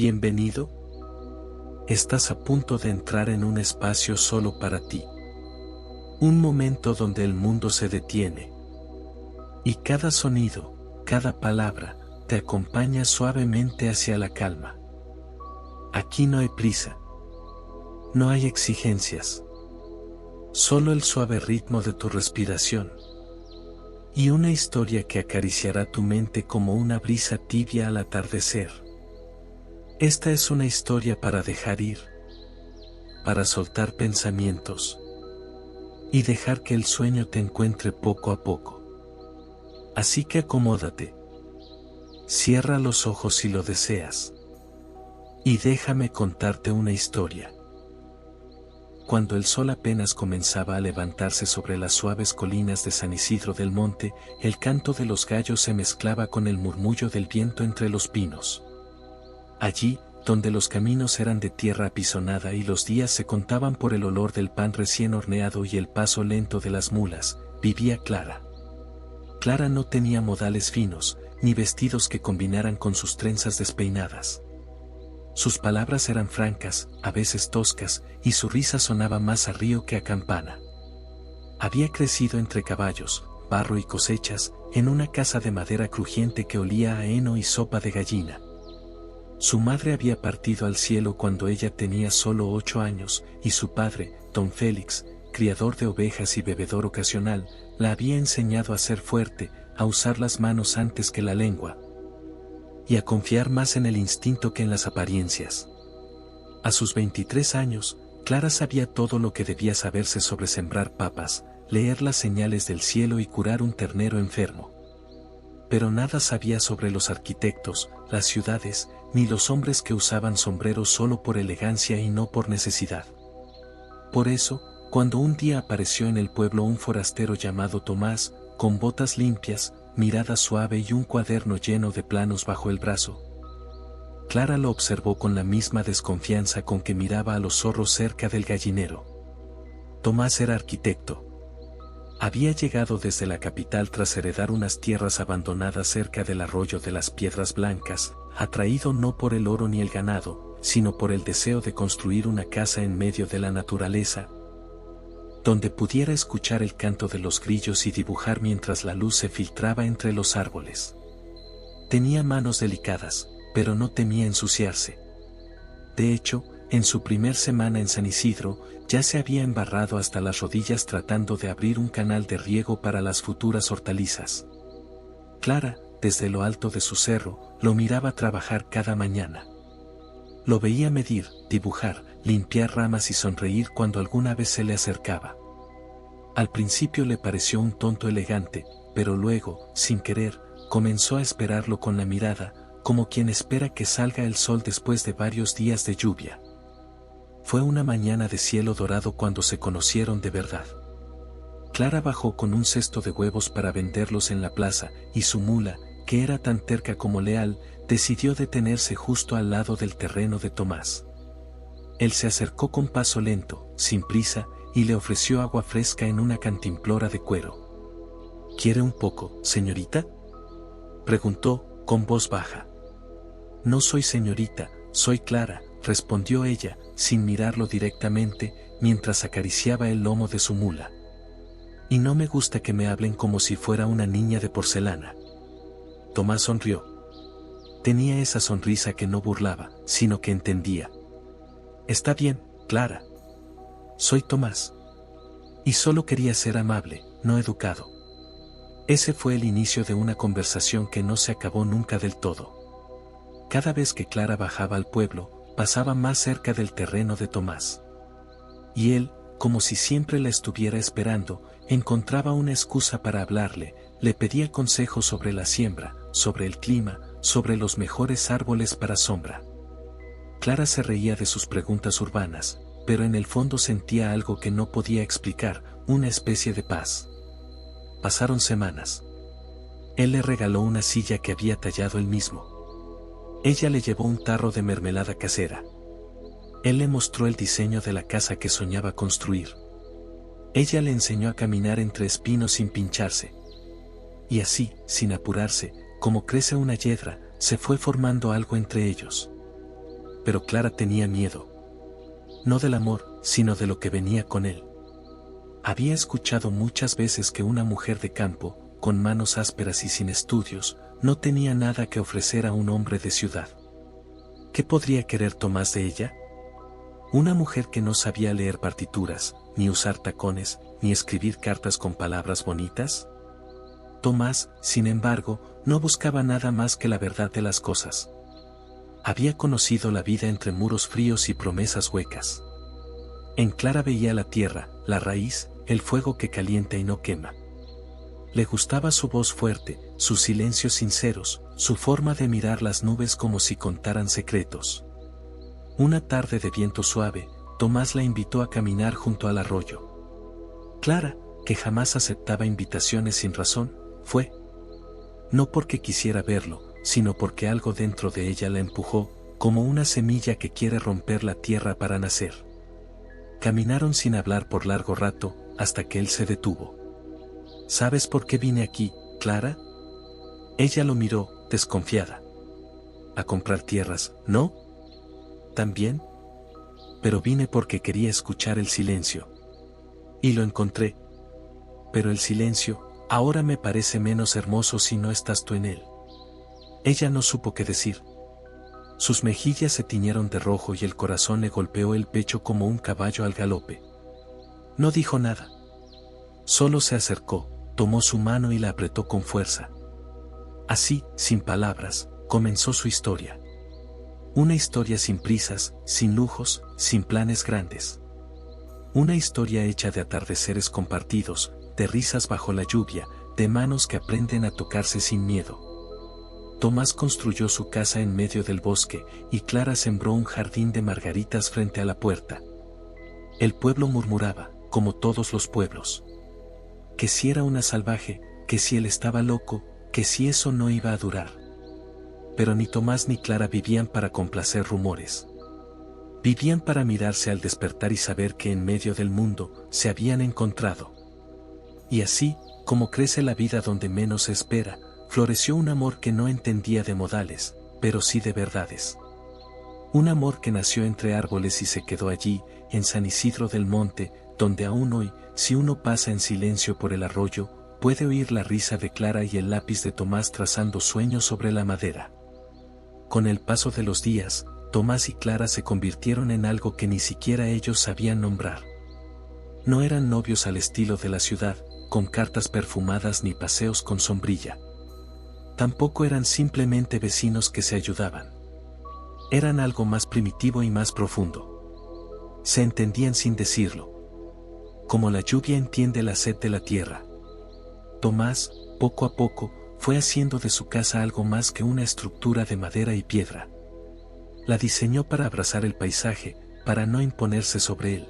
Bienvenido. Estás a punto de entrar en un espacio solo para ti. Un momento donde el mundo se detiene. Y cada sonido, cada palabra, te acompaña suavemente hacia la calma. Aquí no hay prisa. No hay exigencias. Solo el suave ritmo de tu respiración. Y una historia que acariciará tu mente como una brisa tibia al atardecer. Esta es una historia para dejar ir, para soltar pensamientos y dejar que el sueño te encuentre poco a poco. Así que acomódate, cierra los ojos si lo deseas y déjame contarte una historia. Cuando el sol apenas comenzaba a levantarse sobre las suaves colinas de San Isidro del Monte, el canto de los gallos se mezclaba con el murmullo del viento entre los pinos. Allí, donde los caminos eran de tierra apisonada y los días se contaban por el olor del pan recién horneado y el paso lento de las mulas, vivía Clara. Clara no tenía modales finos, ni vestidos que combinaran con sus trenzas despeinadas. Sus palabras eran francas, a veces toscas, y su risa sonaba más a río que a campana. Había crecido entre caballos, barro y cosechas, en una casa de madera crujiente que olía a heno y sopa de gallina. Su madre había partido al cielo cuando ella tenía solo 8 años, y su padre, don Félix, criador de ovejas y bebedor ocasional, la había enseñado a ser fuerte, a usar las manos antes que la lengua, y a confiar más en el instinto que en las apariencias. A sus 23 años, Clara sabía todo lo que debía saberse sobre sembrar papas, leer las señales del cielo y curar un ternero enfermo. Pero nada sabía sobre los arquitectos, las ciudades, ni los hombres que usaban sombreros solo por elegancia y no por necesidad. Por eso, cuando un día apareció en el pueblo un forastero llamado Tomás, con botas limpias, mirada suave y un cuaderno lleno de planos bajo el brazo, Clara lo observó con la misma desconfianza con que miraba a los zorros cerca del gallinero. Tomás era arquitecto. Había llegado desde la capital tras heredar unas tierras abandonadas cerca del arroyo de las Piedras Blancas, atraído no por el oro ni el ganado, sino por el deseo de construir una casa en medio de la naturaleza, donde pudiera escuchar el canto de los grillos y dibujar mientras la luz se filtraba entre los árboles. Tenía manos delicadas, pero no temía ensuciarse. De hecho, en su primer semana en San Isidro, ya se había embarrado hasta las rodillas tratando de abrir un canal de riego para las futuras hortalizas. Clara, desde lo alto de su cerro, lo miraba trabajar cada mañana. Lo veía medir, dibujar, limpiar ramas y sonreír cuando alguna vez se le acercaba. Al principio le pareció un tonto elegante, pero luego, sin querer, comenzó a esperarlo con la mirada, como quien espera que salga el sol después de varios días de lluvia. Fue una mañana de cielo dorado cuando se conocieron de verdad. Clara bajó con un cesto de huevos para venderlos en la plaza, y su mula, que era tan terca como leal, decidió detenerse justo al lado del terreno de Tomás. Él se acercó con paso lento, sin prisa, y le ofreció agua fresca en una cantimplora de cuero. ¿Quiere un poco, señorita?, preguntó, con voz baja. No soy señorita, soy Clara, respondió ella, sin mirarlo directamente, mientras acariciaba el lomo de su mula. Y no me gusta que me hablen como si fuera una niña de porcelana. Tomás sonrió. Tenía esa sonrisa que no burlaba, sino que entendía. Está bien, Clara. Soy Tomás. Y solo quería ser amable, no educado. Ese fue el inicio de una conversación que no se acabó nunca del todo. Cada vez que Clara bajaba al pueblo, pasaba más cerca del terreno de Tomás. Y él, como si siempre la estuviera esperando, encontraba una excusa para hablarle, le pedía consejos sobre la siembra, sobre el clima, sobre los mejores árboles para sombra. Clara se reía de sus preguntas urbanas, pero en el fondo sentía algo que no podía explicar, una especie de paz. Pasaron semanas. Él le regaló una silla que había tallado él mismo. Ella le llevó un tarro de mermelada casera. Él le mostró el diseño de la casa que soñaba construir. Ella le enseñó a caminar entre espinos sin pincharse. Y así, sin apurarse, como crece una yedra, se fue formando algo entre ellos. pero Clara tenía miedo. No del amor, sino de lo que venía con él. Había escuchado muchas veces que una mujer de campo, con manos ásperas y sin estudios, no tenía nada que ofrecer a un hombre de ciudad. ¿Qué podría querer Tomás de ella? Una mujer que no sabía leer partituras, ni usar tacones, ni escribir cartas con palabras bonitas. Tomás, sin embargo, no buscaba nada más que la verdad de las cosas. Había conocido la vida entre muros fríos y promesas huecas. En Clara veía la tierra, la raíz, el fuego que calienta y no quema. Le gustaba su voz fuerte, sus silencios sinceros, su forma de mirar las nubes como si contaran secretos. Una tarde de viento suave, Tomás la invitó a caminar junto al arroyo. Clara, que jamás aceptaba invitaciones sin razón, fue. No porque quisiera verlo, sino porque algo dentro de ella la empujó, como una semilla que quiere romper la tierra para nacer. Caminaron sin hablar por largo rato, hasta que él se detuvo. ¿Sabes por qué vine aquí, Clara? Ella lo miró, desconfiada. A comprar tierras, ¿no? ¿También? Pero vine porque quería escuchar el silencio. Y lo encontré. Pero el silencio, ahora me parece menos hermoso si no estás tú en él. Ella no supo qué decir. Sus mejillas se tiñeron de rojo y el corazón le golpeó el pecho como un caballo al galope. No dijo nada. Solo se acercó, tomó su mano y la apretó con fuerza. Así, sin palabras, comenzó su historia. Una historia sin prisas, sin lujos, sin planes grandes. Una historia hecha de atardeceres compartidos, de risas bajo la lluvia, de manos que aprenden a tocarse sin miedo. Tomás construyó su casa en medio del bosque, y Clara sembró un jardín de margaritas frente a la puerta. El pueblo murmuraba, como todos los pueblos. Que si era una salvaje, que si él estaba loco, que si eso no iba a durar. Pero ni Tomás ni Clara vivían para complacer rumores. Vivían para mirarse al despertar y saber que en medio del mundo se habían encontrado. Y así, como crece la vida donde menos se espera, floreció un amor que no entendía de modales, pero sí de verdades. Un amor que nació entre árboles y se quedó allí, en San Isidro del Monte, donde aún hoy, si uno pasa en silencio por el arroyo, puede oír la risa de Clara y el lápiz de Tomás trazando sueños sobre la madera. Con el paso de los días, Tomás y Clara se convirtieron en algo que ni siquiera ellos sabían nombrar. No eran novios al estilo de la ciudad, con cartas perfumadas ni paseos con sombrilla. Tampoco eran simplemente vecinos que se ayudaban. Eran algo más primitivo y más profundo. Se entendían sin decirlo. Como la lluvia entiende la sed de la tierra. Tomás, poco a poco, fue haciendo de su casa algo más que una estructura de madera y piedra. La diseñó para abrazar el paisaje, para no imponerse sobre él.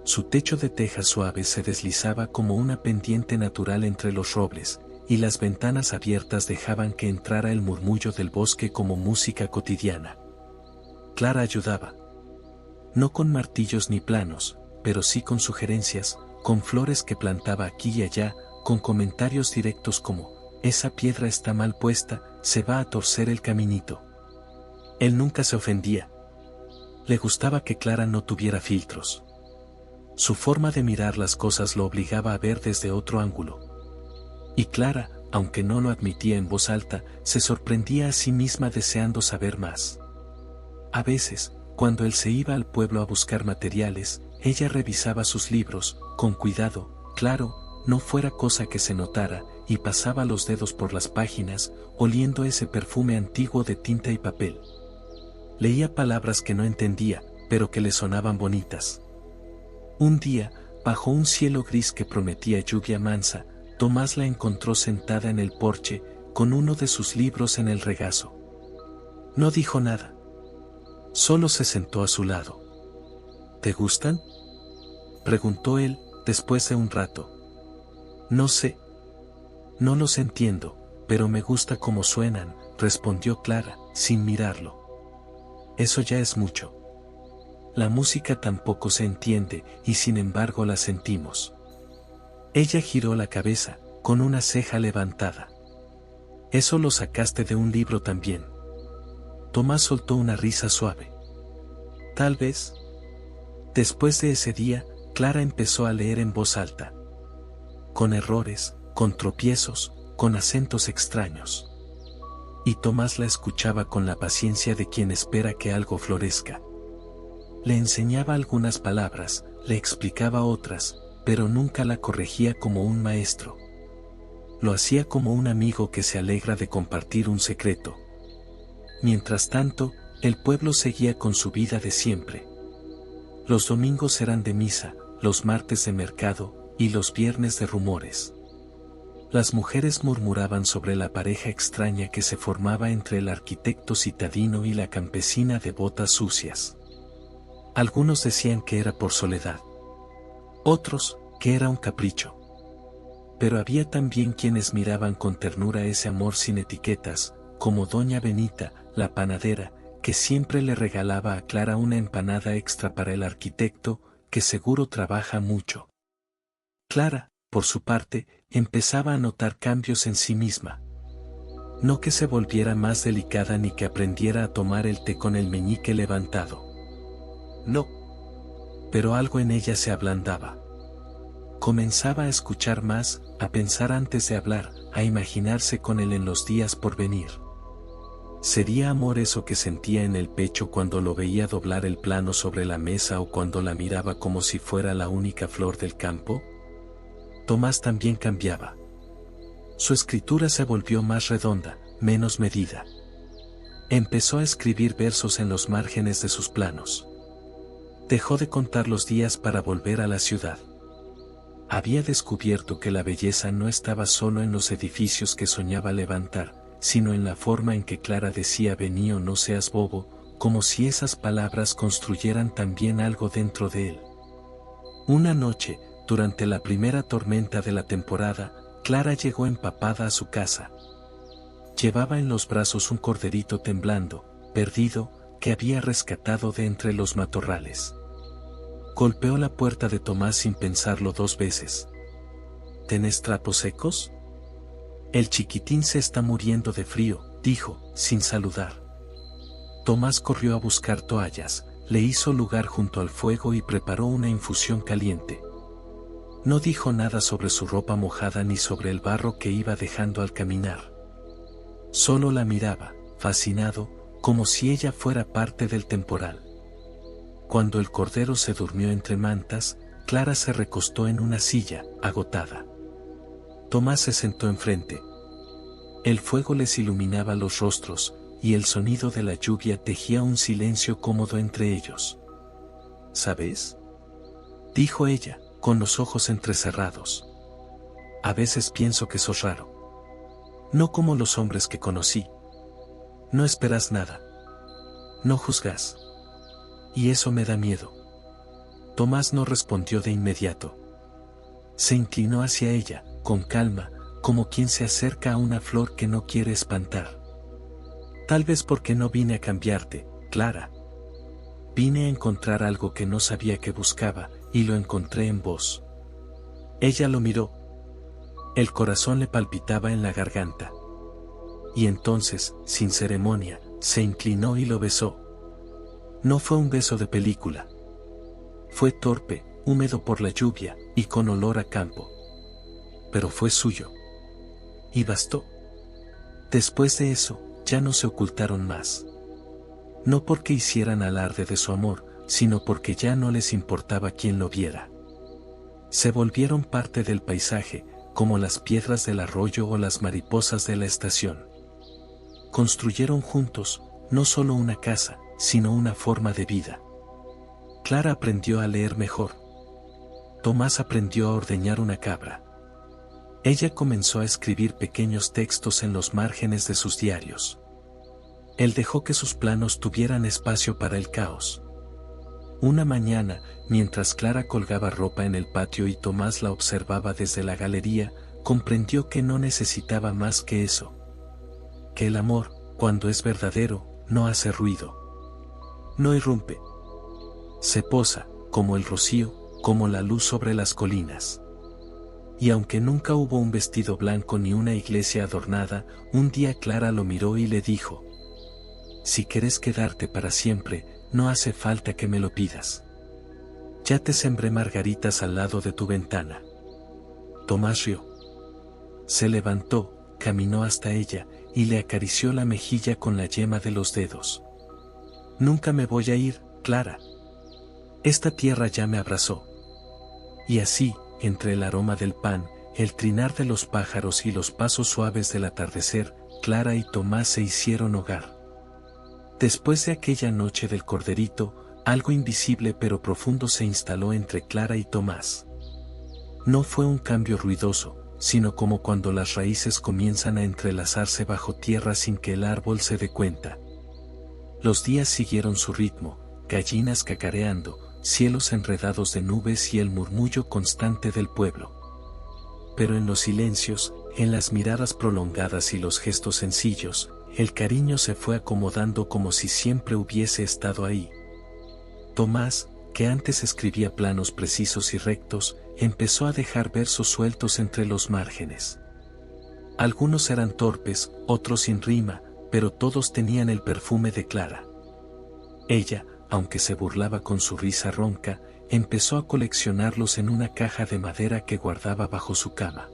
Su techo de tejas suaves se deslizaba como una pendiente natural entre los robles, y las ventanas abiertas dejaban que entrara el murmullo del bosque como música cotidiana. Clara ayudaba. No con martillos ni planos, pero sí con sugerencias, con flores que plantaba aquí y allá, con comentarios directos como, esa piedra está mal puesta, se va a torcer el caminito. Él nunca se ofendía. Le gustaba que Clara no tuviera filtros. Su forma de mirar las cosas lo obligaba a ver desde otro ángulo. Y Clara, aunque no lo admitía en voz alta, se sorprendía a sí misma deseando saber más. A veces, cuando él se iba al pueblo a buscar materiales, ella revisaba sus libros, con cuidado, claro, no fuera cosa que se notara, y pasaba los dedos por las páginas, oliendo ese perfume antiguo de tinta y papel. Leía palabras que no entendía, pero que le sonaban bonitas. Un día, bajo un cielo gris que prometía lluvia mansa, Tomás la encontró sentada en el porche, con uno de sus libros en el regazo. No dijo nada. Solo se sentó a su lado. ¿Te gustan?, preguntó él, después de un rato. No sé. No los entiendo, pero me gusta cómo suenan, respondió Clara, sin mirarlo. Eso ya es mucho. La música tampoco se entiende, y sin embargo la sentimos. Ella giró la cabeza, con una ceja levantada. Eso lo sacaste de un libro también. Tomás soltó una risa suave. Tal vez. Después de ese día, Clara empezó a leer en voz alta. Con errores, con tropiezos, con acentos extraños. Y Tomás la escuchaba con la paciencia de quien espera que algo florezca. Le enseñaba algunas palabras, le explicaba otras, pero nunca la corregía como un maestro. Lo hacía como un amigo que se alegra de compartir un secreto. Mientras tanto, el pueblo seguía con su vida de siempre. Los domingos eran de misa, los martes de mercado, y los viernes de rumores. Las mujeres murmuraban sobre la pareja extraña que se formaba entre el arquitecto citadino y la campesina de botas sucias. Algunos decían que era por soledad. Otros, que era un capricho. Pero había también quienes miraban con ternura ese amor sin etiquetas, como doña Benita, la panadera, que siempre le regalaba a Clara una empanada extra para el arquitecto, que seguro trabaja mucho. Clara, por su parte, empezaba a notar cambios en sí misma. No que se volviera más delicada ni que aprendiera a tomar el té con el meñique levantado. No. Pero algo en ella se ablandaba. Comenzaba a escuchar más, a pensar antes de hablar, a imaginarse con él en los días por venir. ¿Sería amor eso que sentía en el pecho cuando lo veía doblar el plano sobre la mesa o cuando la miraba como si fuera la única flor del campo? Tomás también cambiaba. Su escritura se volvió más redonda, menos medida. Empezó a escribir versos en los márgenes de sus planos. Dejó de contar los días para volver a la ciudad. Había descubierto que la belleza no estaba solo en los edificios que soñaba levantar, sino en la forma en que Clara decía «vení o no seas bobo», como si esas palabras construyeran también algo dentro de él. Una noche, durante la primera tormenta de la temporada, Clara llegó empapada a su casa. Llevaba en los brazos un corderito temblando, perdido, que había rescatado de entre los matorrales. Golpeó la puerta de Tomás sin pensarlo 2 veces. ¿Tenés trapos secos? El chiquitín se está muriendo de frío, dijo, sin saludar. Tomás corrió a buscar toallas, le hizo lugar junto al fuego y preparó una infusión caliente. No dijo nada sobre su ropa mojada ni sobre el barro que iba dejando al caminar. Solo la miraba, fascinado, como si ella fuera parte del temporal. Cuando el cordero se durmió entre mantas, Clara se recostó en una silla, agotada. Tomás se sentó enfrente. El fuego les iluminaba los rostros, y el sonido de la lluvia tejía un silencio cómodo entre ellos. ¿Sabes?, dijo ella, con los ojos entrecerrados. A veces pienso que sos raro. No como los hombres que conocí. No esperas nada. No juzgas. Y eso me da miedo. Tomás no respondió de inmediato. Se inclinó hacia ella, con calma, como quien se acerca a una flor que no quiere espantar. Tal vez porque no vine a cambiarte, Clara. Vine a encontrar algo que no sabía que buscaba, y lo encontré en vos. Ella lo miró. El corazón le palpitaba en la garganta. Y entonces, sin ceremonia, se inclinó y lo besó. No fue un beso de película. Fue torpe, húmedo por la lluvia, y con olor a campo. Pero fue suyo. Y bastó. Después de eso, ya no se ocultaron más. No porque hicieran alarde de su amor, sino porque ya no les importaba quién lo viera. Se volvieron parte del paisaje, como las piedras del arroyo o las mariposas de la estación. Construyeron juntos, no solo una casa, sino una forma de vida. Clara aprendió a leer mejor. Tomás aprendió a ordeñar una cabra. Ella comenzó a escribir pequeños textos en los márgenes de sus diarios. Él dejó que sus planos tuvieran espacio para el caos. Una mañana, mientras Clara colgaba ropa en el patio y Tomás la observaba desde la galería, comprendió que no necesitaba más que eso. Que el amor, cuando es verdadero, no hace ruido. No irrumpe. Se posa, como el rocío, como la luz sobre las colinas. Y aunque nunca hubo un vestido blanco ni una iglesia adornada, un día Clara lo miró y le dijo: si querés quedarte para siempre, no hace falta que me lo pidas. Ya te sembré margaritas al lado de tu ventana. Tomás rió. Se levantó, caminó hasta ella, y le acarició la mejilla con la yema de los dedos. Nunca me voy a ir, Clara. Esta tierra ya me abrazó. Y así, entre el aroma del pan, el trinar de los pájaros y los pasos suaves del atardecer, Clara y Tomás se hicieron hogar. Después de aquella noche del corderito, algo invisible pero profundo se instaló entre Clara y Tomás. No fue un cambio ruidoso, sino como cuando las raíces comienzan a entrelazarse bajo tierra sin que el árbol se dé cuenta. Los días siguieron su ritmo, gallinas cacareando, cielos enredados de nubes y el murmullo constante del pueblo. Pero en los silencios, en las miradas prolongadas y los gestos sencillos, el cariño se fue acomodando como si siempre hubiese estado ahí. Tomás, que antes escribía planos precisos y rectos, empezó a dejar versos sueltos entre los márgenes. Algunos eran torpes, otros sin rima, pero todos tenían el perfume de Clara. Ella, aunque se burlaba con su risa ronca, empezó a coleccionarlos en una caja de madera que guardaba bajo su cama.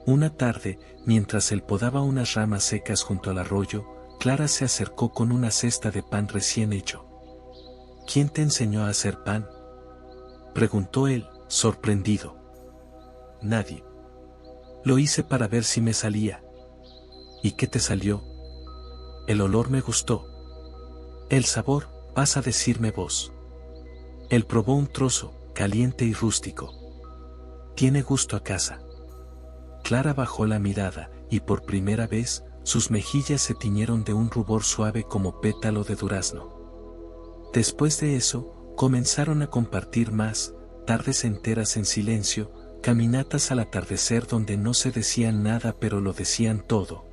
Una tarde, mientras él podaba unas ramas secas junto al arroyo, Clara se acercó con una cesta de pan recién hecho. ¿Quién te enseñó a hacer pan?, preguntó él, sorprendido. Nadie. Lo hice para ver si me salía. ¿Y qué te salió? El olor me gustó. El sabor, vas a decirme vos. Él probó un trozo, caliente y rústico. Tiene gusto a casa. Clara bajó la mirada, y por primera vez, sus mejillas se tiñeron de un rubor suave como pétalo de durazno. Después de eso, comenzaron a compartir más, tardes enteras en silencio, caminatas al atardecer donde no se decían nada pero lo decían todo.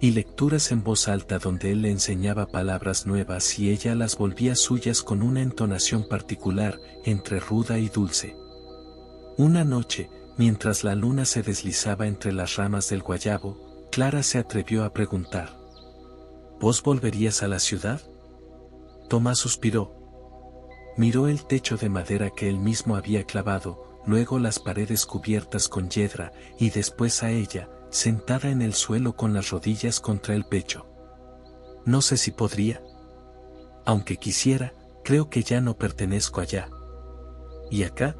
Y lecturas en voz alta donde él le enseñaba palabras nuevas y ella las volvía suyas con una entonación particular, entre ruda y dulce. Una noche, mientras la luna se deslizaba entre las ramas del guayabo, Clara se atrevió a preguntar: ¿Vos volverías a la ciudad? Tomás suspiró. Miró el techo de madera que él mismo había clavado, luego las paredes cubiertas con yedra, y después a ella, sentada en el suelo con las rodillas contra el pecho. No sé si podría. Aunque quisiera, creo que ya no pertenezco allá. ¿Y acá?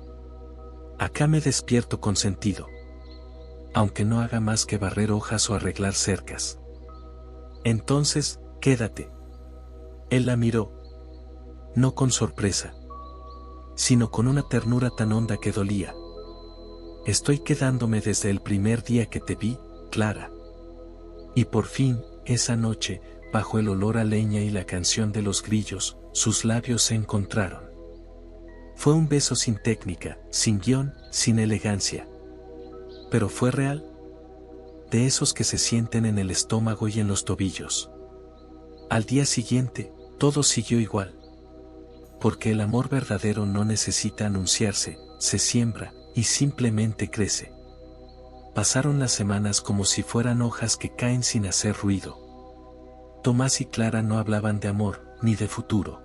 Acá me despierto con sentido. Aunque no haga más que barrer hojas o arreglar cercas. Entonces, quédate. Él la miró. No con sorpresa, sino con una ternura tan honda que dolía. Estoy quedándome desde el primer día que te vi, Clara. Y por fin, esa noche, bajo el olor a leña y la canción de los grillos, sus labios se encontraron. Fue un beso sin técnica, sin guión, sin elegancia. Pero fue real. De esos que se sienten en el estómago y en los tobillos. Al día siguiente, todo siguió igual. Porque el amor verdadero no necesita anunciarse, se siembra, y simplemente crece. Pasaron las semanas como si fueran hojas que caen sin hacer ruido. Tomás y Clara no hablaban de amor, ni de futuro.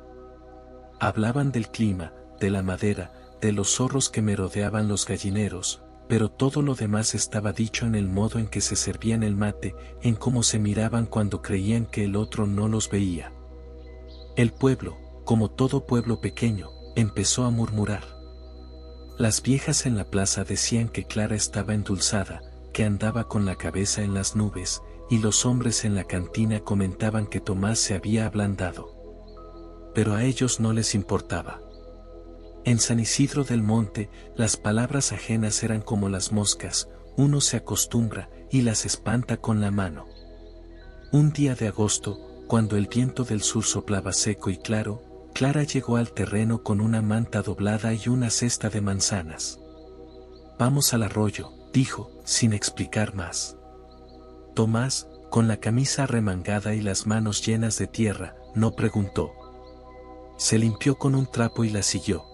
Hablaban del clima, de la madera, de los zorros que merodeaban los gallineros, pero todo lo demás estaba dicho en el modo en que se servían el mate, en cómo se miraban cuando creían que el otro no los veía. El pueblo, como todo pueblo pequeño, empezó a murmurar. Las viejas en la plaza decían que Clara estaba endulzada, que andaba con la cabeza en las nubes, y los hombres en la cantina comentaban que Tomás se había ablandado. Pero a ellos no les importaba. En San Isidro del Monte, las palabras ajenas eran como las moscas, uno se acostumbra y las espanta con la mano. Un día de agosto, cuando el viento del sur soplaba seco y claro, Clara llegó al terreno con una manta doblada y una cesta de manzanas. Vamos al arroyo, dijo, sin explicar más. Tomás, con la camisa arremangada y las manos llenas de tierra, no preguntó. Se limpió con un trapo y la siguió.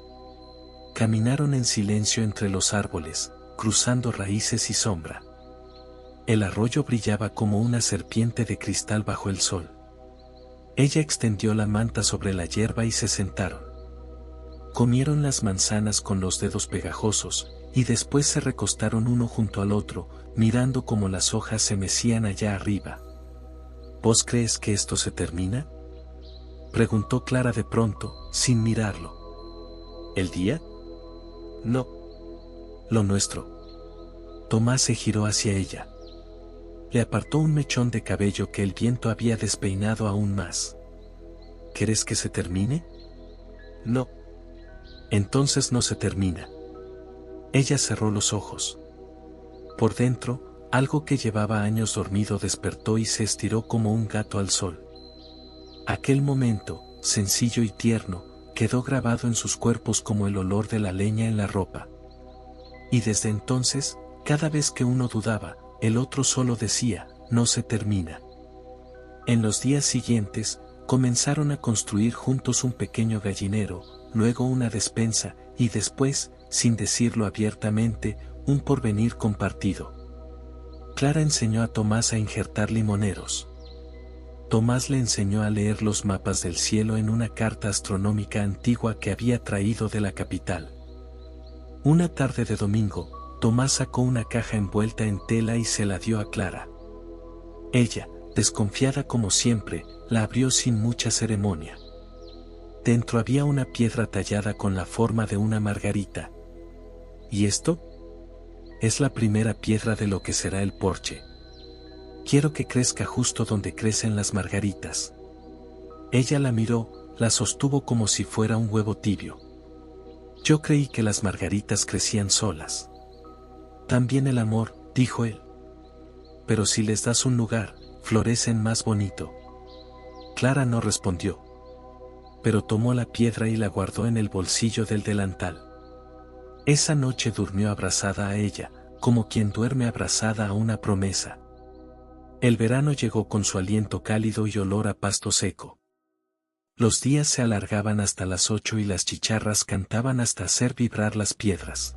Caminaron en silencio entre los árboles, cruzando raíces y sombra. El arroyo brillaba como una serpiente de cristal bajo el sol. Ella extendió la manta sobre la hierba y se sentaron. Comieron las manzanas con los dedos pegajosos, y después se recostaron uno junto al otro, mirando cómo las hojas se mecían allá arriba. ¿Vos crees que esto se termina?, preguntó Clara de pronto, sin mirarlo. ¿El día? No. Lo nuestro. Tomás se giró hacia ella. Le apartó un mechón de cabello que el viento había despeinado aún más. ¿Querés que se termine? No. Entonces no se termina. Ella cerró los ojos. Por dentro, algo que llevaba años dormido despertó y se estiró como un gato al sol. Aquel momento, sencillo y tierno, quedó grabado en sus cuerpos como el olor de la leña en la ropa. Y desde entonces, cada vez que uno dudaba, el otro solo decía, no se termina. En los días siguientes, comenzaron a construir juntos un pequeño gallinero, luego una despensa, y después, sin decirlo abiertamente, un porvenir compartido. Clara enseñó a Tomás a injertar limoneros. Tomás le enseñó a leer los mapas del cielo en una carta astronómica antigua que había traído de la capital. Una tarde de domingo, Tomás sacó una caja envuelta en tela y se la dio a Clara. Ella, desconfiada como siempre, la abrió sin mucha ceremonia. Dentro había una piedra tallada con la forma de una margarita. ¿Y esto? Es la primera piedra de lo que será el porche. Quiero que crezca justo donde crecen las margaritas. Ella la miró, la sostuvo como si fuera un huevo tibio. Yo creí que las margaritas crecían solas. También el amor, dijo él. Pero si les das un lugar, florecen más bonito. Clara no respondió. Pero tomó la piedra y la guardó en el bolsillo del delantal. Esa noche durmió abrazada a ella, como quien duerme abrazada a una promesa. El verano llegó con su aliento cálido y olor a pasto seco. Los días se alargaban hasta las 8 y las chicharras cantaban hasta hacer vibrar las piedras.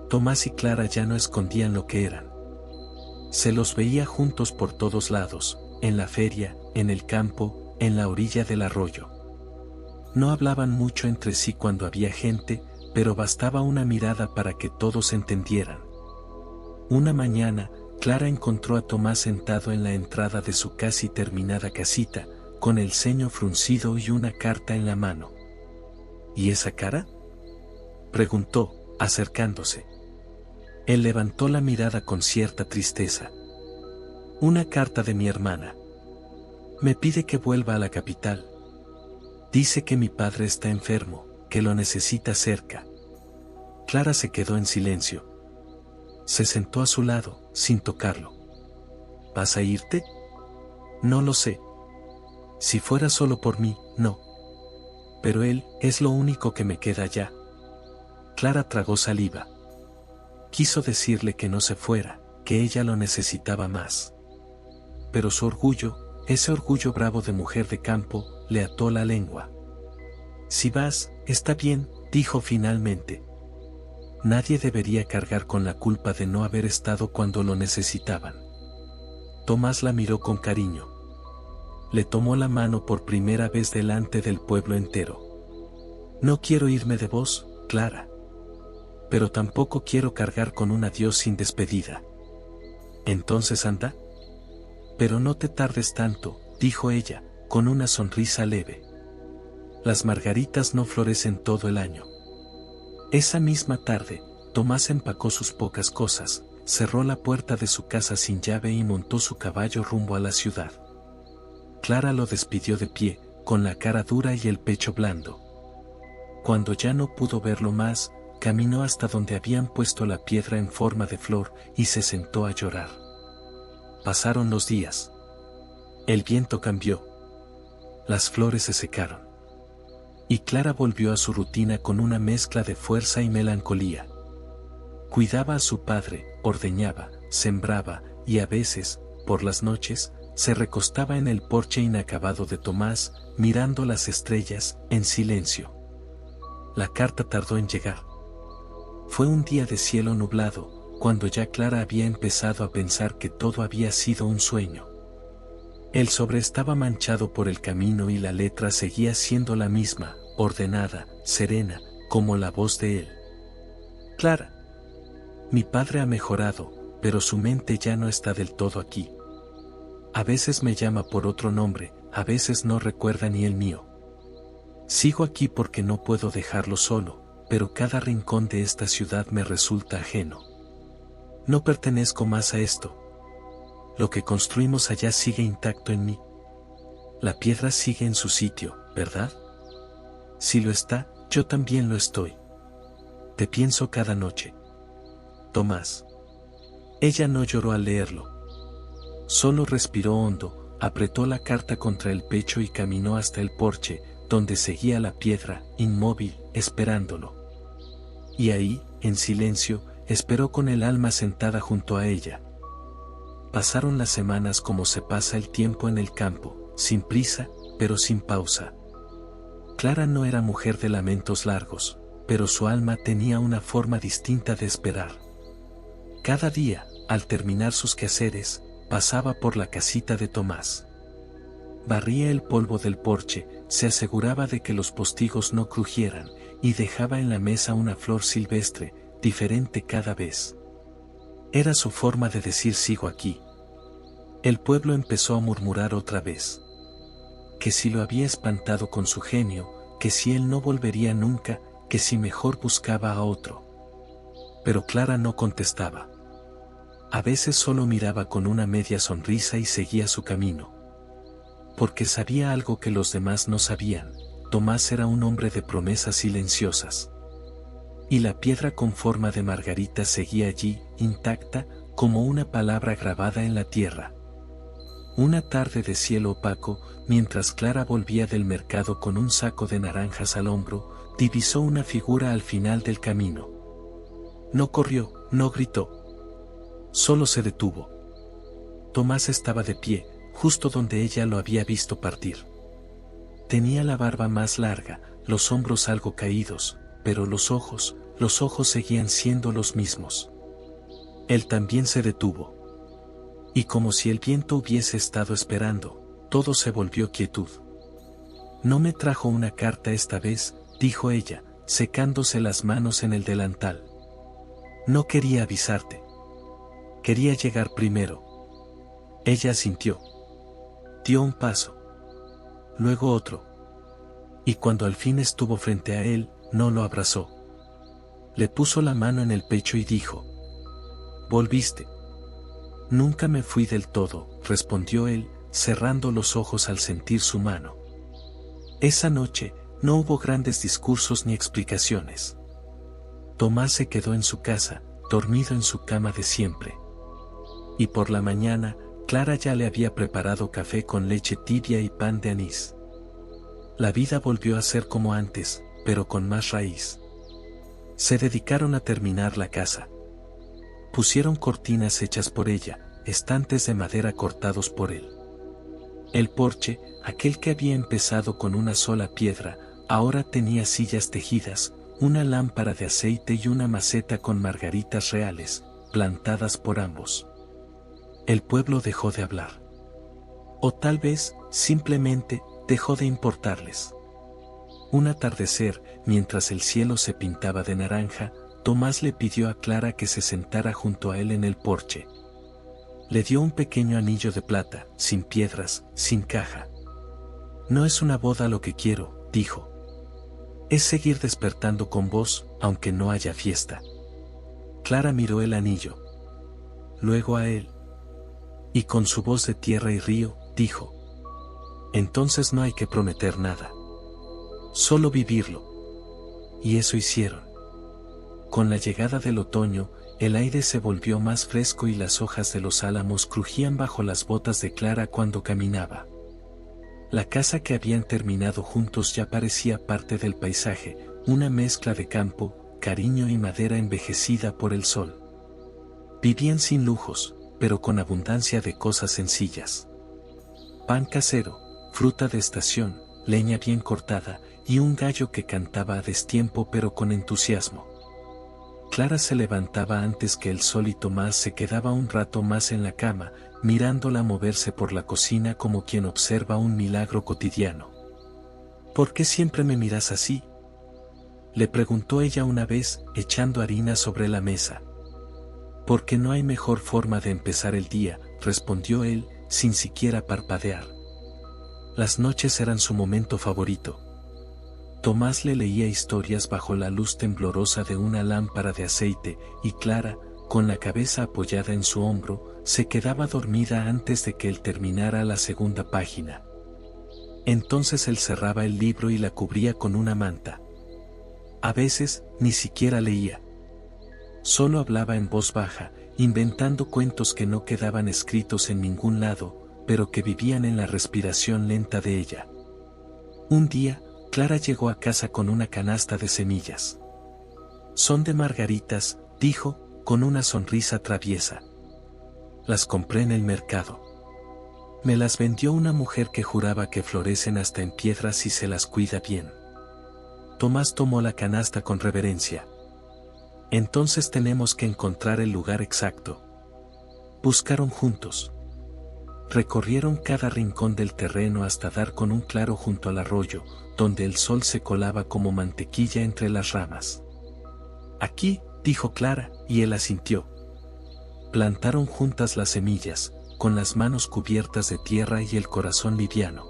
Tomás y Clara ya no escondían lo que eran. Se los veía juntos por todos lados, en la feria, en el campo, en la orilla del arroyo. No hablaban mucho entre sí cuando había gente, pero bastaba una mirada para que todos entendieran. Una mañana, Clara encontró a Tomás sentado en la entrada de su casi terminada casita, con el ceño fruncido y una carta en la mano. ¿Y esa cara?, preguntó, acercándose. Él levantó la mirada con cierta tristeza. Una carta de mi hermana. Me pide que vuelva a la capital. Dice que mi padre está enfermo, que lo necesita cerca. Clara se quedó en silencio. Se sentó a su lado, sin tocarlo. ¿Vas a irte? No lo sé. Si fuera solo por mí, no. Pero él es lo único que me queda ya. Clara tragó saliva. Quiso decirle que no se fuera, que ella lo necesitaba más. Pero su orgullo, ese orgullo bravo de mujer de campo, le ató la lengua. Si vas, está bien, dijo finalmente. Nadie debería cargar con la culpa de no haber estado cuando lo necesitaban. Tomás la miró con cariño. Le tomó la mano por primera vez delante del pueblo entero. No quiero irme de vos, Clara. Pero tampoco quiero cargar con un adiós sin despedida. Entonces anda. Pero no te tardes tanto, dijo ella, con una sonrisa leve. Las margaritas no florecen todo el año. Esa misma tarde, Tomás empacó sus pocas cosas, cerró la puerta de su casa sin llave y montó su caballo rumbo a la ciudad. Clara lo despidió de pie, con la cara dura y el pecho blando. Cuando ya no pudo verlo más, caminó hasta donde habían puesto la piedra en forma de flor y se sentó a llorar. Pasaron los días. El viento cambió. Las flores se secaron. Y Clara volvió a su rutina con una mezcla de fuerza y melancolía. Cuidaba a su padre, ordeñaba, sembraba, y a veces, por las noches, se recostaba en el porche inacabado de Tomás, mirando las estrellas, en silencio. La carta tardó en llegar. Fue un día de cielo nublado, cuando ya Clara había empezado a pensar que todo había sido un sueño. El sobre estaba manchado por el camino y la letra seguía siendo la misma, ordenada, serena, como la voz de él. Clara. Mi padre ha mejorado, pero su mente ya no está del todo aquí. A veces me llama por otro nombre, a veces no recuerda ni el mío. Sigo aquí porque no puedo dejarlo solo, pero cada rincón de esta ciudad me resulta ajeno. No pertenezco más a esto. Lo que construimos allá sigue intacto en mí. La piedra sigue en su sitio, ¿verdad? Si lo está, yo también lo estoy. Te pienso cada noche. Tomás. Ella no lloró al leerlo. Solo respiró hondo, apretó la carta contra el pecho y caminó hasta el porche, donde seguía la piedra, inmóvil, esperándolo. Y ahí, en silencio, esperó con el alma sentada junto a ella. Pasaron las semanas como se pasa el tiempo en el campo, sin prisa, pero sin pausa. Clara no era mujer de lamentos largos, pero su alma tenía una forma distinta de esperar. Cada día, al terminar sus quehaceres, pasaba por la casita de Tomás. Barría el polvo del porche, se aseguraba de que los postigos no crujieran, y dejaba en la mesa una flor silvestre, diferente cada vez. Era su forma de decir sigo aquí. El pueblo empezó a murmurar otra vez. Que si lo había espantado con su genio, que si él no volvería nunca, que si mejor buscaba a otro. Pero Clara no contestaba. A veces solo miraba con una media sonrisa y seguía su camino. Porque sabía algo que los demás no sabían, Tomás era un hombre de promesas silenciosas. Y la piedra con forma de margarita seguía allí, intacta, como una palabra grabada en la tierra. Una tarde de cielo opaco, mientras Clara volvía del mercado con un saco de naranjas al hombro, divisó una figura al final del camino. No corrió, no gritó. Solo se detuvo. Tomás estaba de pie, justo donde ella lo había visto partir. Tenía la barba más larga, los hombros algo caídos, pero los ojos seguían siendo los mismos. Él también se detuvo. Y como si el viento hubiese estado esperando, todo se volvió quietud. No me trajo una carta esta vez, dijo ella, secándose las manos en el delantal. No quería avisarte. Quería llegar primero. Ella asintió. Dio un paso. Luego otro. Y cuando al fin estuvo frente a él, no lo abrazó. Le puso la mano en el pecho y dijo: «Volviste». «Nunca me fui del todo», respondió él, cerrando los ojos al sentir su mano. Esa noche, no hubo grandes discursos ni explicaciones. Tomás se quedó en su casa, dormido en su cama de siempre. Y por la mañana, Clara ya le había preparado café con leche tibia y pan de anís. La vida volvió a ser como antes, pero con más raíz. Se dedicaron a terminar la casa. Pusieron cortinas hechas por ella, estantes de madera cortados por él. El porche, aquel que había empezado con una sola piedra, ahora tenía sillas tejidas, una lámpara de aceite y una maceta con margaritas reales, plantadas por ambos. El pueblo dejó de hablar. O tal vez, simplemente, dejó de importarles. Un atardecer, mientras el cielo se pintaba de naranja, Tomás le pidió a Clara que se sentara junto a él en el porche. Le dio un pequeño anillo de plata, sin piedras, sin caja. «No es una boda lo que quiero», dijo. «Es seguir despertando con vos, aunque no haya fiesta». Clara miró el anillo. Luego a él. Y con su voz de tierra y río, dijo: «Entonces no hay que prometer nada. Solo vivirlo». Y eso hicieron. Con la llegada del otoño, el aire se volvió más fresco y las hojas de los álamos crujían bajo las botas de Clara cuando caminaba. La casa que habían terminado juntos ya parecía parte del paisaje, una mezcla de campo, cariño y madera envejecida por el sol. Vivían sin lujos, pero con abundancia de cosas sencillas. Pan casero, fruta de estación, leña bien cortada, y un gallo que cantaba a destiempo pero con entusiasmo. Clara se levantaba antes que el sol y Tomás se quedaba un rato más en la cama, mirándola moverse por la cocina como quien observa un milagro cotidiano. ¿Por qué siempre me miras así?, le preguntó ella una vez, echando harina sobre la mesa. Porque no hay mejor forma de empezar el día, respondió él, sin siquiera parpadear. Las noches eran su momento favorito. Tomás le leía historias bajo la luz temblorosa de una lámpara de aceite, y Clara, con la cabeza apoyada en su hombro, se quedaba dormida antes de que él terminara la segunda página. Entonces él cerraba el libro y la cubría con una manta. A veces, ni siquiera leía. Solo hablaba en voz baja, inventando cuentos que no quedaban escritos en ningún lado, pero que vivían en la respiración lenta de ella. Un día, Clara llegó a casa con una canasta de semillas. «Son de margaritas», dijo, con una sonrisa traviesa. «Las compré en el mercado. Me las vendió una mujer que juraba que florecen hasta en piedras si se las cuida bien». Tomás tomó la canasta con reverencia. «Entonces tenemos que encontrar el lugar exacto». Buscaron juntos. Recorrieron cada rincón del terreno hasta dar con un claro junto al arroyo, donde el sol se colaba como mantequilla entre las ramas. «Aquí», dijo Clara, y él asintió. Plantaron juntas las semillas, con las manos cubiertas de tierra y el corazón liviano.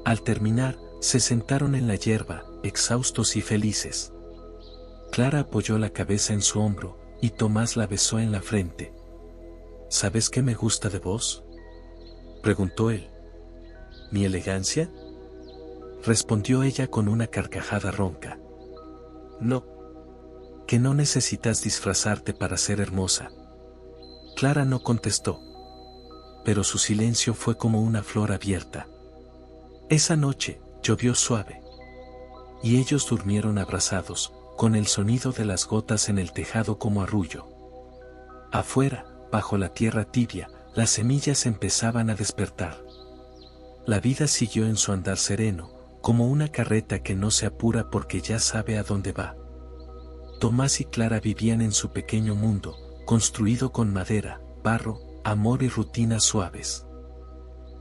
Al terminar, se sentaron en la hierba, exhaustos y felices. Clara apoyó la cabeza en su hombro, y Tomás la besó en la frente. «¿Sabes qué me gusta de vos?», preguntó él. «¿Mi elegancia?», respondió ella con una carcajada ronca. «No. Que no necesitas disfrazarte para ser hermosa». Clara no contestó. Pero su silencio fue como una flor abierta. Esa noche, llovió suave. Y ellos durmieron abrazados, con el sonido de las gotas en el tejado como arrullo. Afuera, bajo la tierra tibia, las semillas empezaban a despertar. La vida siguió en su andar sereno, como una carreta que no se apura porque ya sabe a dónde va. Tomás y Clara vivían en su pequeño mundo, construido con madera, barro, amor y rutinas suaves.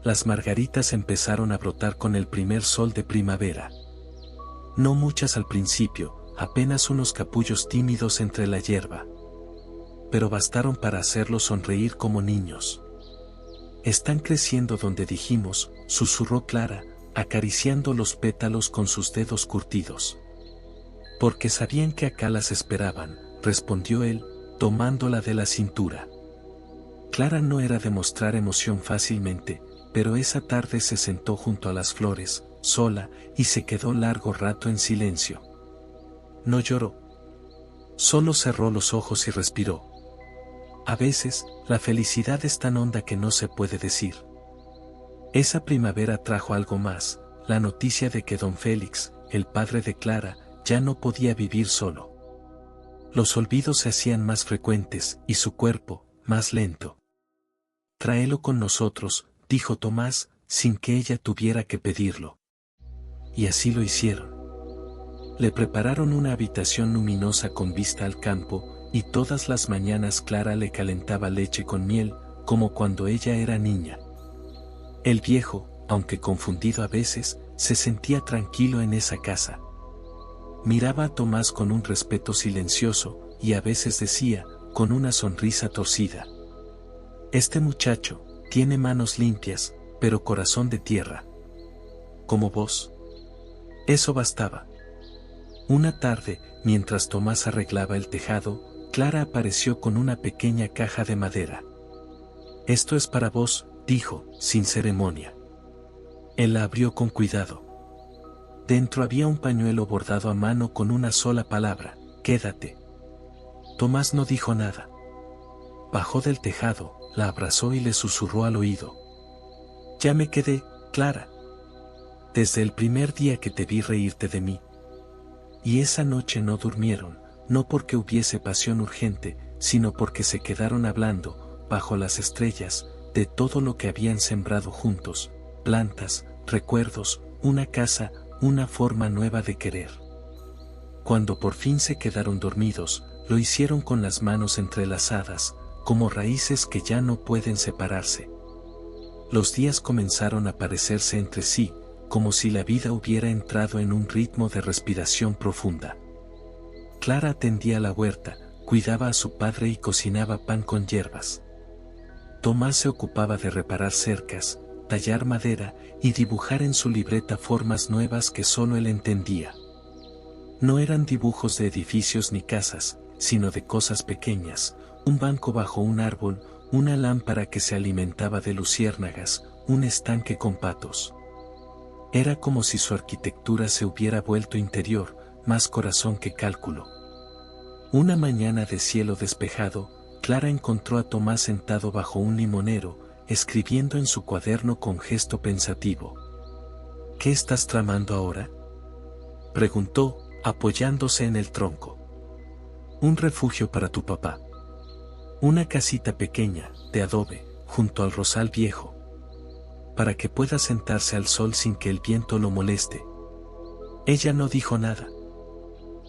Las margaritas empezaron a brotar con el primer sol de primavera. No muchas al principio, apenas unos capullos tímidos entre la hierba. Pero bastaron para hacerlos sonreír como niños. «Están creciendo donde dijimos», susurró Clara, acariciando los pétalos con sus dedos curtidos. «Porque sabían que acá las esperaban», respondió él, tomándola de la cintura. Clara no era de mostrar emoción fácilmente, pero esa tarde se sentó junto a las flores, sola, y se quedó largo rato en silencio. No lloró. Solo cerró los ojos y respiró. A veces, la felicidad es tan honda que no se puede decir. Esa primavera trajo algo más, la noticia de que don Félix, el padre de Clara, ya no podía vivir solo. Los olvidos se hacían más frecuentes, y su cuerpo, más lento. «Tráelo con nosotros», dijo Tomás, sin que ella tuviera que pedirlo. Y así lo hicieron. Le prepararon una habitación luminosa con vista al campo, y todas las mañanas Clara le calentaba leche con miel, como cuando ella era niña. El viejo, aunque confundido a veces, se sentía tranquilo en esa casa. Miraba a Tomás con un respeto silencioso, y a veces decía, con una sonrisa torcida: «Este muchacho tiene manos limpias, pero corazón de tierra. Como vos». Eso bastaba. Una tarde, mientras Tomás arreglaba el tejado, Clara apareció con una pequeña caja de madera. «Esto es para vos», dijo, sin ceremonia. Él la abrió con cuidado. Dentro había un pañuelo bordado a mano con una sola palabra: «Quédate». Tomás no dijo nada. Bajó del tejado, la abrazó y le susurró al oído: «Ya me quedé, Clara. Desde el primer día que te vi reírte de mí». Y esa noche no durmieron, no porque hubiese pasión urgente, sino porque se quedaron hablando, bajo las estrellas, de todo lo que habían sembrado juntos: plantas, recuerdos, una casa, una forma nueva de querer. Cuando por fin se quedaron dormidos, lo hicieron con las manos entrelazadas, como raíces que ya no pueden separarse. Los días comenzaron a parecerse entre sí, como si la vida hubiera entrado en un ritmo de respiración profunda. Clara atendía la huerta, cuidaba a su padre y cocinaba pan con hierbas. Tomás se ocupaba de reparar cercas, tallar madera y dibujar en su libreta formas nuevas que solo él entendía. No eran dibujos de edificios ni casas, sino de cosas pequeñas, un banco bajo un árbol, una lámpara que se alimentaba de luciérnagas, un estanque con patos. Era como si su arquitectura se hubiera vuelto interior, más corazón que cálculo. Una mañana de cielo despejado, Clara encontró a Tomás sentado bajo un limonero, escribiendo en su cuaderno con gesto pensativo. ¿Qué estás tramando ahora?, preguntó, apoyándose en el tronco. Un refugio para tu papá. Una casita pequeña, de adobe, junto al rosal viejo. Para que pueda sentarse al sol sin que el viento lo moleste. Ella no dijo nada.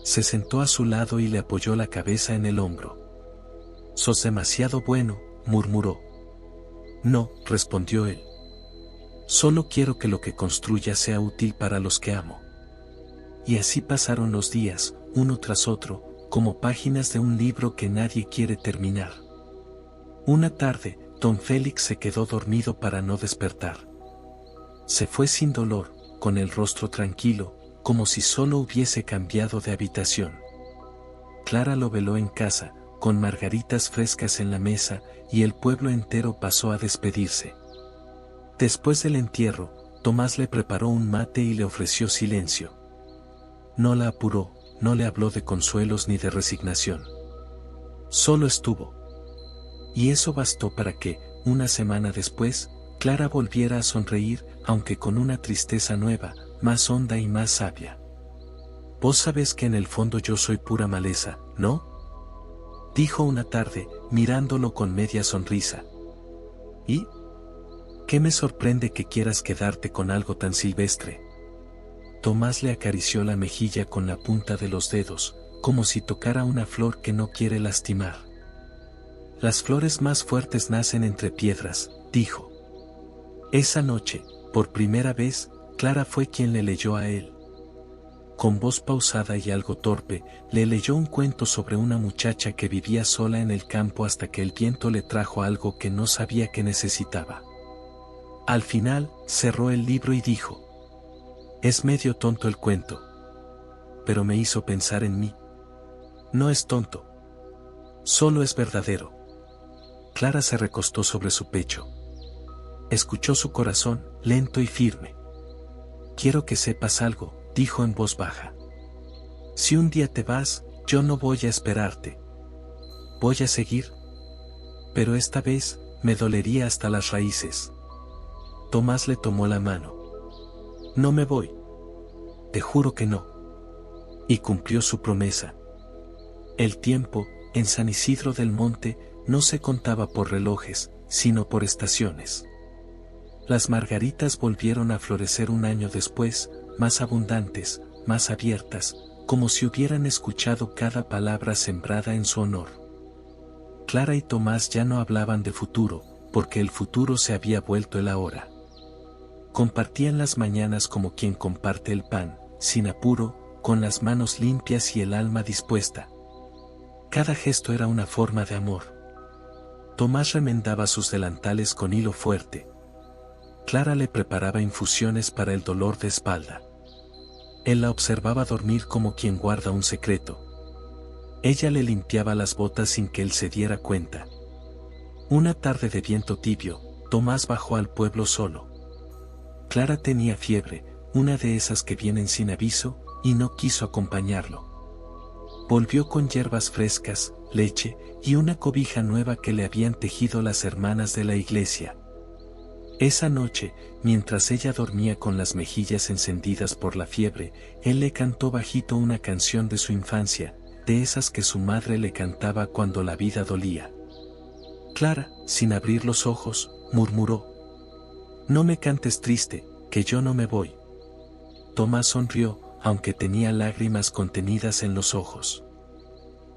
Se sentó a su lado y le apoyó la cabeza en el hombro. «Sos demasiado bueno», murmuró. «No», respondió él. «Solo quiero que lo que construya sea útil para los que amo». Y así pasaron los días, uno tras otro, como páginas de un libro que nadie quiere terminar. Una tarde, don Félix se quedó dormido para no despertar. Se fue sin dolor, con el rostro tranquilo, como si solo hubiese cambiado de habitación. Clara lo veló en casa, con margaritas frescas en la mesa, y el pueblo entero pasó a despedirse. Después del entierro, Tomás le preparó un mate y le ofreció silencio. No la apuró, no le habló de consuelos ni de resignación. Solo estuvo. Y eso bastó para que, una semana después, Clara volviera a sonreír, aunque con una tristeza nueva, más honda y más sabia. «Vos sabés que en el fondo yo soy pura maleza, ¿no?», dijo una tarde, mirándolo con media sonrisa. «¿Y? ¿Qué me sorprende que quieras quedarte con algo tan silvestre?». Tomás le acarició la mejilla con la punta de los dedos, como si tocara una flor que no quiere lastimar. «Las flores más fuertes nacen entre piedras», dijo. Esa noche, por primera vez, Clara fue quien le leyó a él. Con voz pausada y algo torpe, le leyó un cuento sobre una muchacha que vivía sola en el campo hasta que el viento le trajo algo que no sabía que necesitaba. Al final, cerró el libro y dijo: «Es medio tonto el cuento. Pero me hizo pensar en mí. No es tonto. Solo es verdadero». Clara se recostó sobre su pecho. Escuchó su corazón, lento y firme. «Quiero que sepas algo», dijo en voz baja. «Si un día te vas, yo no voy a esperarte. Voy a seguir. Pero esta vez, me dolería hasta las raíces». Tomás le tomó la mano. «No me voy. Te juro que no». Y cumplió su promesa. El tiempo, en San Isidro del Monte, no se contaba por relojes, sino por estaciones. Las margaritas volvieron a florecer un año después, más abundantes, más abiertas, como si hubieran escuchado cada palabra sembrada en su honor. Clara y Tomás ya no hablaban de futuro, porque el futuro se había vuelto el ahora. Compartían las mañanas como quien comparte el pan, sin apuro, con las manos limpias y el alma dispuesta. Cada gesto era una forma de amor. Tomás remendaba sus delantales con hilo fuerte. Clara le preparaba infusiones para el dolor de espalda. Él la observaba dormir como quien guarda un secreto. Ella le limpiaba las botas sin que él se diera cuenta. Una tarde de viento tibio, Tomás bajó al pueblo solo. Clara tenía fiebre, una de esas que vienen sin aviso, y no quiso acompañarlo. Volvió con hierbas frescas, leche, y una cobija nueva que le habían tejido las hermanas de la iglesia. Esa noche, mientras ella dormía con las mejillas encendidas por la fiebre, él le cantó bajito una canción de su infancia, de esas que su madre le cantaba cuando la vida dolía. Clara, sin abrir los ojos, murmuró: «No me cantes triste, que yo no me voy». Tomás sonrió, aunque tenía lágrimas contenidas en los ojos.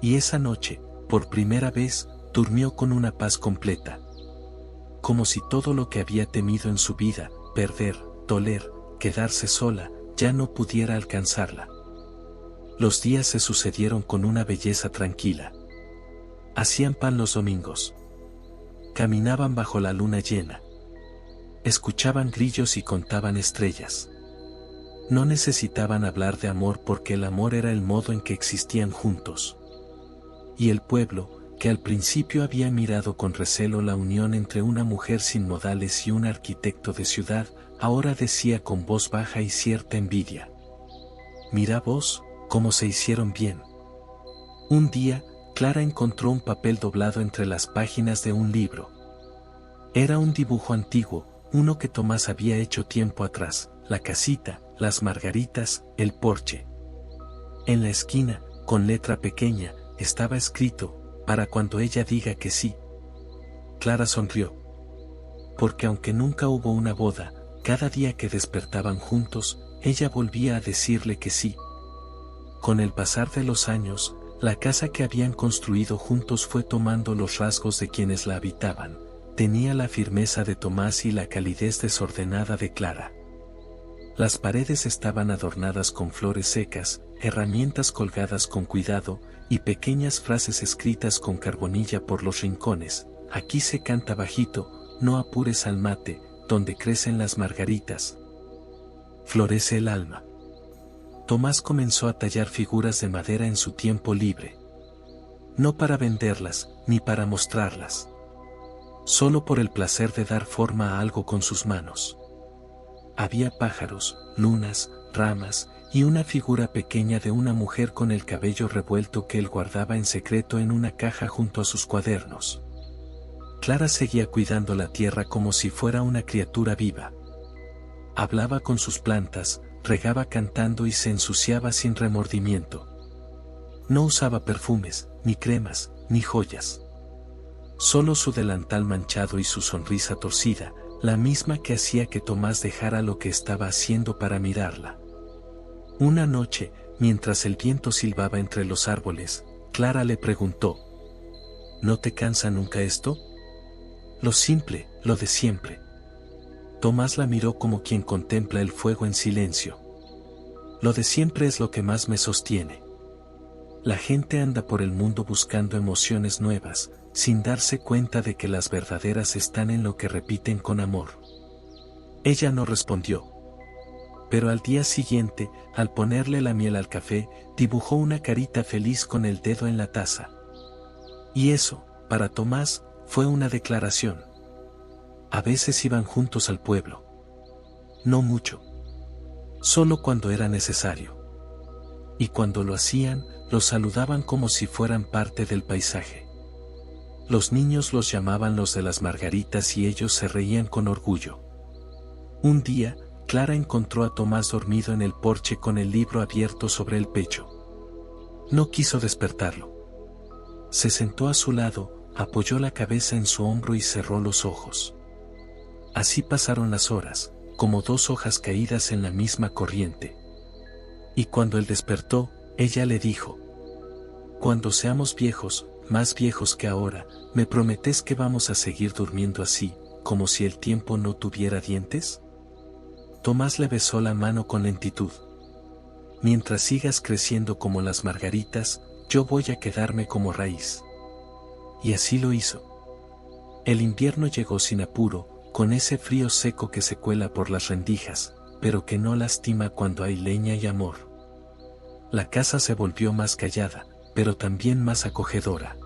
Y esa noche, por primera vez, durmió con una paz completa. Como si todo lo que había temido en su vida, perder, doler, quedarse sola, ya no pudiera alcanzarla. Los días se sucedieron con una belleza tranquila. Hacían pan los domingos. Caminaban bajo la luna llena. Escuchaban grillos y contaban estrellas. No necesitaban hablar de amor porque el amor era el modo en que existían juntos. Y el pueblo, que al principio había mirado con recelo la unión entre una mujer sin modales y un arquitecto de ciudad, ahora decía con voz baja y cierta envidia: «Mira vos, cómo se hicieron bien». Un día, Clara encontró un papel doblado entre las páginas de un libro. Era un dibujo antiguo, uno que Tomás había hecho tiempo atrás: la casita, las margaritas, el porche. En la esquina, con letra pequeña, estaba escrito: «Para cuando ella diga que sí». Clara sonrió. Porque aunque nunca hubo una boda, cada día que despertaban juntos, ella volvía a decirle que sí. Con el pasar de los años, la casa que habían construido juntos fue tomando los rasgos de quienes la habitaban. Tenía la firmeza de Tomás y la calidez desordenada de Clara. Las paredes estaban adornadas con flores secas, herramientas colgadas con cuidado, y pequeñas frases escritas con carbonilla por los rincones: «Aquí se canta bajito, no apures al mate, donde crecen las margaritas. Florece el alma». Tomás comenzó a tallar figuras de madera en su tiempo libre. No para venderlas, ni para mostrarlas. Solo por el placer de dar forma a algo con sus manos. Había pájaros, lunas, ramas, y una figura pequeña de una mujer con el cabello revuelto que él guardaba en secreto en una caja junto a sus cuadernos. Clara seguía cuidando la tierra como si fuera una criatura viva. Hablaba con sus plantas, regaba cantando y se ensuciaba sin remordimiento. No usaba perfumes, ni cremas, ni joyas. Solo su delantal manchado y su sonrisa torcida, la misma que hacía que Tomás dejara lo que estaba haciendo para mirarla. Una noche, mientras el viento silbaba entre los árboles, Clara le preguntó: «¿No te cansa nunca esto? Lo simple, lo de siempre». Tomás la miró como quien contempla el fuego en silencio. «Lo de siempre es lo que más me sostiene. La gente anda por el mundo buscando emociones nuevas, sin darse cuenta de que las verdaderas están en lo que repiten con amor». Ella no respondió. Pero al día siguiente, al ponerle la miel al café, dibujó una carita feliz con el dedo en la taza. Y eso, para Tomás, fue una declaración. A veces iban juntos al pueblo. No mucho. Solo cuando era necesario. Y cuando lo hacían, los saludaban como si fueran parte del paisaje. Los niños los llamaban los de las margaritas y ellos se reían con orgullo. Un día, Clara encontró a Tomás dormido en el porche con el libro abierto sobre el pecho. No quiso despertarlo. Se sentó a su lado, apoyó la cabeza en su hombro y cerró los ojos. Así pasaron las horas, como dos hojas caídas en la misma corriente. Y cuando él despertó, ella le dijo: «Cuando seamos viejos, más viejos que ahora, ¿me prometes que vamos a seguir durmiendo así, como si el tiempo no tuviera dientes?» Tomás le besó la mano con lentitud. «Mientras sigas creciendo como las margaritas, yo voy a quedarme como raíz». Y así lo hizo. El invierno llegó sin apuro, con ese frío seco que se cuela por las rendijas, pero que no lastima cuando hay leña y amor. La casa se volvió más callada, pero también más acogedora.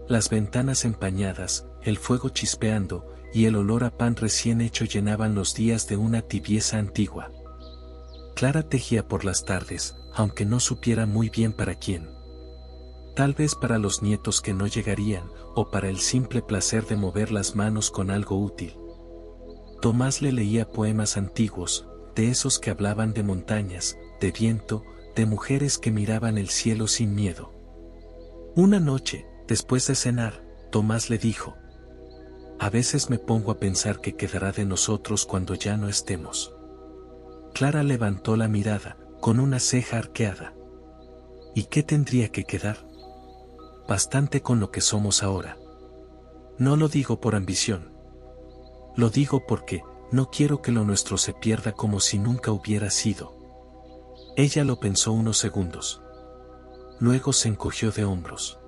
Las ventanas empañadas, el fuego chispeando, y el olor a pan recién hecho llenaban los días de una tibieza antigua. Clara tejía por las tardes, aunque no supiera muy bien para quién. Tal vez para los nietos que no llegarían, o para el simple placer de mover las manos con algo útil. Tomás le leía poemas antiguos, de esos que hablaban de montañas, de viento, de mujeres que miraban el cielo sin miedo. Una noche, después de cenar, Tomás le dijo: «A veces me pongo a pensar qué quedará de nosotros cuando ya no estemos». Clara levantó la mirada, con una ceja arqueada. «¿Y qué tendría que quedar?». bastante con lo que somos ahora. No lo digo por ambición. Lo digo porque no quiero que lo nuestro se pierda como si nunca hubiera sido. Ella lo pensó unos segundos. Luego se encogió de hombros.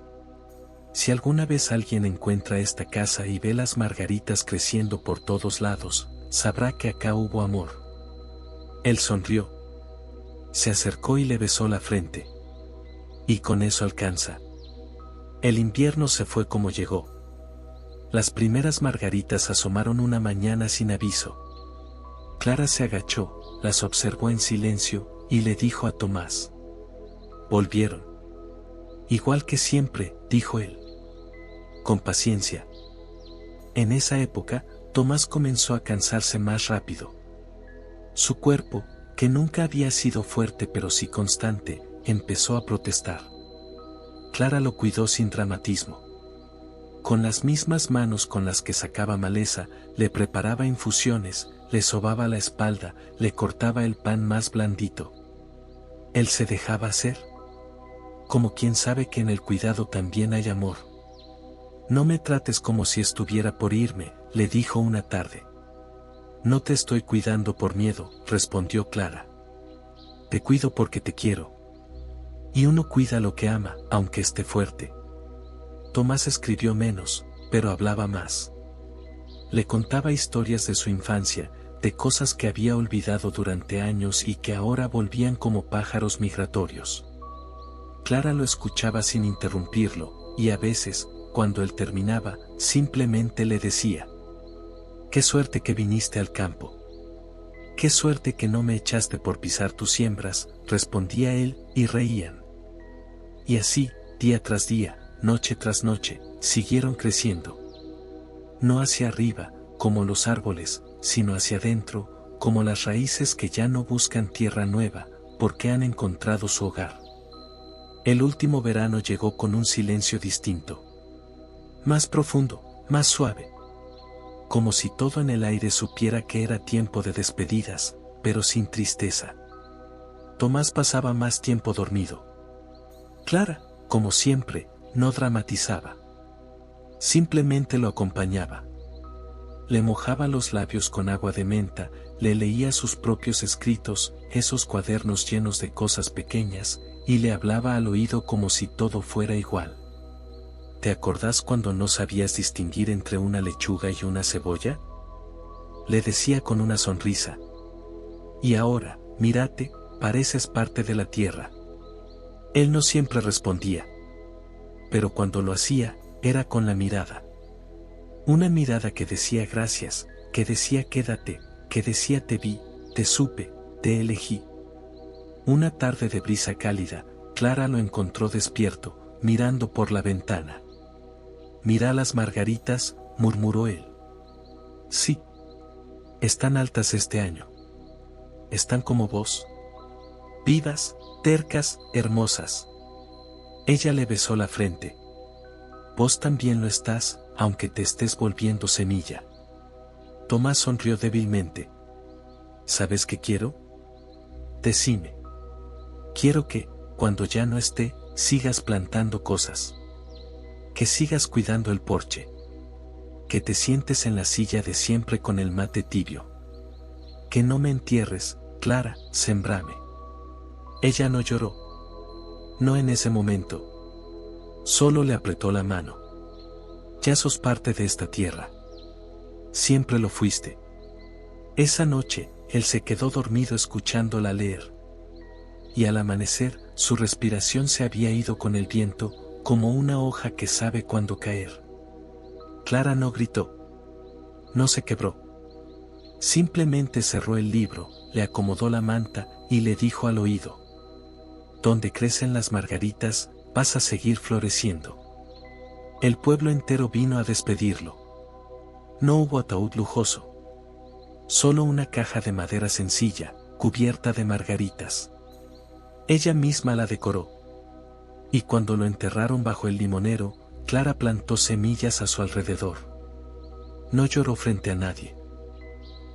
Si alguna vez alguien encuentra esta casa y ve las margaritas creciendo por todos lados, sabrá que acá hubo amor. Él sonrió. Se acercó y le besó la frente. Y con eso alcanza. El invierno se fue como llegó. Las primeras margaritas asomaron una mañana sin aviso. Clara se agachó, las observó en silencio, y le dijo a Tomás. Volvieron. Igual que siempre, dijo él. Con paciencia. En esa época, Tomás comenzó a cansarse más rápido. Su cuerpo, que nunca había sido fuerte pero sí constante, empezó a protestar. Clara lo cuidó sin dramatismo. Con las mismas manos con las que sacaba maleza, le preparaba infusiones, le sobaba la espalda, le cortaba el pan más blandito. Él se dejaba hacer. Como quien sabe que en el cuidado también hay amor. No me trates como si estuviera por irme, le dijo una tarde. No te estoy cuidando por miedo, respondió Clara. Te cuido porque te quiero. Y uno cuida lo que ama, aunque esté fuerte. Tomás escribió menos, pero hablaba más. Le contaba historias de su infancia, de cosas que había olvidado durante años y que ahora volvían como pájaros migratorios. Clara lo escuchaba sin interrumpirlo, y a veces, cuando él terminaba, simplemente le decía: «Qué suerte que viniste al campo. Qué suerte que no me echaste por pisar tus siembras», respondía él, y reían. Y así, día tras día, noche tras noche, siguieron creciendo. No hacia arriba, como los árboles, sino hacia adentro, como las raíces que ya no buscan tierra nueva, porque han encontrado su hogar. El último verano llegó con un silencio distinto. Más profundo, más suave. Como si todo en el aire supiera que era tiempo de despedidas, pero sin tristeza. Tomás pasaba más tiempo dormido. Clara, como siempre, no dramatizaba. Simplemente lo acompañaba. Le mojaba los labios con agua de menta, le leía sus propios escritos, esos cuadernos llenos de cosas pequeñas, y le hablaba al oído como si todo fuera igual. ¿Te acordás cuando no sabías distinguir entre una lechuga y una cebolla?, le decía con una sonrisa. Y ahora, mírate, pareces parte de la tierra. Él no siempre respondía. Pero cuando lo hacía, era con la mirada. Una mirada que decía gracias, que decía quédate, que decía te vi, te supe, te elegí. Una tarde de brisa cálida, Clara lo encontró despierto, mirando por la ventana. «Mira las margaritas», murmuró él. «Sí. Están altas este año. Están como vos. Vivas, tercas, hermosas». Ella le besó la frente. «Vos también lo estás, aunque te estés volviendo semilla». Tomás sonrió débilmente. «¿Sabes qué quiero? Decime. Quiero que, cuando ya no esté, sigas plantando cosas. Que sigas cuidando el porche. Que te sientes en la silla de siempre con el mate tibio. Que no me entierres, Clara, sembrame». Ella no lloró. No en ese momento. Solo le apretó la mano. «Ya sos parte de esta tierra. Siempre lo fuiste». Esa noche, él se quedó dormido escuchándola leer. Y al amanecer, su respiración se había ido con el viento, como una hoja que sabe cuándo caer. Clara no gritó. No se quebró. Simplemente cerró el libro, le acomodó la manta, y le dijo al oído: «Donde crecen las margaritas, vas a seguir floreciendo». El pueblo entero vino a despedirlo. No hubo ataúd lujoso. Solo una caja de madera sencilla, cubierta de margaritas. Ella misma la decoró. Y cuando lo enterraron bajo el limonero, Clara plantó semillas a su alrededor. No lloró frente a nadie.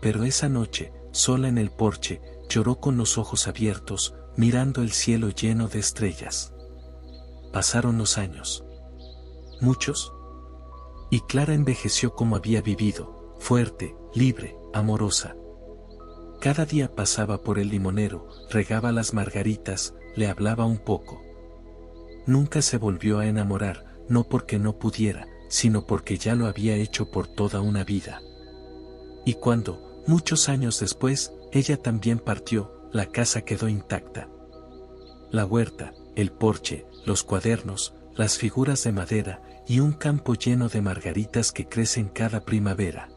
Pero esa noche, sola en el porche, lloró con los ojos abiertos, mirando el cielo lleno de estrellas. Pasaron los años. muchos. Y Clara envejeció como había vivido, fuerte, libre, amorosa. Cada día pasaba por el limonero, regaba las margaritas, le hablaba un poco. Nunca se volvió a enamorar, no porque no pudiera, sino porque ya lo había hecho por toda una vida. Y cuando, muchos años después, ella también partió, la casa quedó intacta. La huerta, el porche, los cuadernos, las figuras de madera y un campo lleno de margaritas que crecen cada primavera.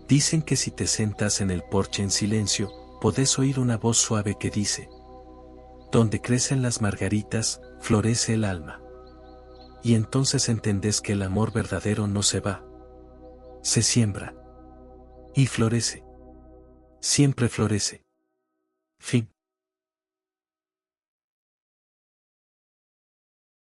Dicen que si te sentas en el porche en silencio, podés oír una voz suave que dice: donde crecen las margaritas, florece el alma. Y entonces entendés que el amor verdadero no se va. Se siembra. Y florece. Siempre florece. Fin.